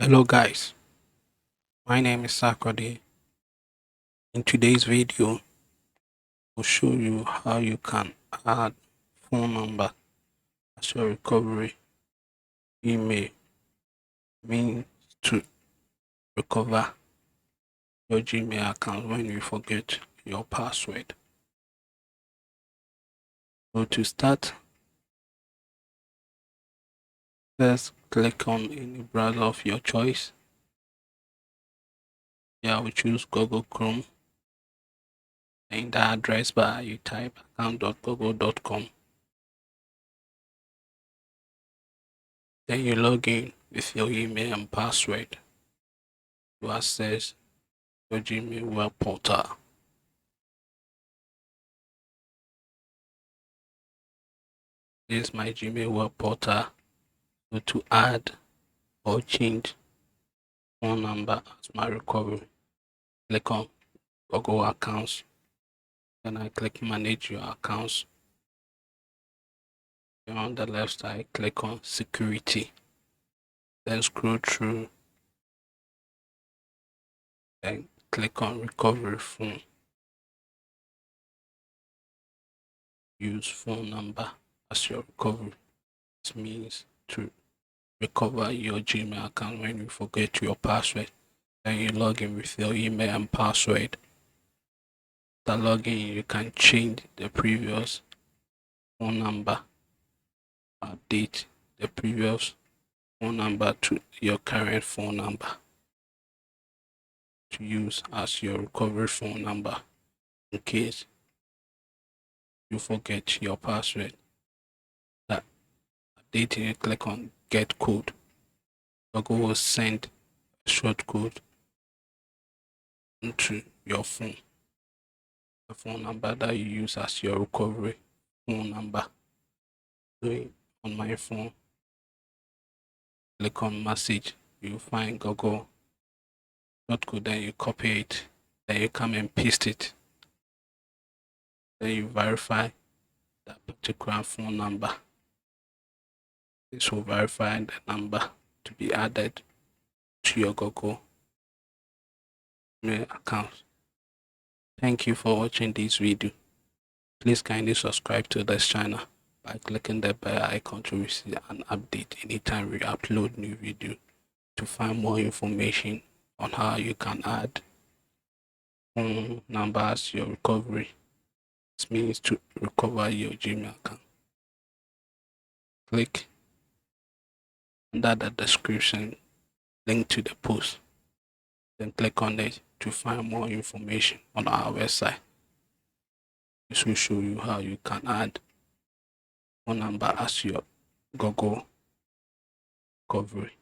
Hello guys, my name is Sakradi. In today's video, I'll show you how you can add phone number as your recovery email means to recover your Gmail account when you forget your password. So to start, first click on any browser of your choice. Here we choose Google Chrome. In the address bar, you type account.google.com. Then you log in with your email and password to access your Gmail web portal. This is my Gmail web portal. So to add or change phone number as my recovery, click on Google Accounts. Then I click Manage Your Accounts. Then on the left side, click on Security. Then scroll through. Then click on Recovery Phone. Use phone number as your recovery. This means to recover your Gmail account when you forget your password. Then you log in with your email and password. After login, you can change the previous phone number, update the previous phone number to your current phone number to use as your recovery phone number in case you forget your password. That updating, you click on Get Code. Google will send a short code into your phone, the phone number that you use as your recovery phone number. So on my phone, click on Message, you find Google short code, then you copy it, then you come and paste it. Then you verify that particular phone number. This will verify the number to be added to your Google Mail account. Thank you for watching this video. Please kindly subscribe to this channel by clicking the bell icon to receive an update anytime we upload new video. To find more information on how you can add phone number as your recovery, this means to recover your Gmail account, click under the description link to the post, then click on it to find more information on our website. This will show you how you can add phone number as your Google recovery.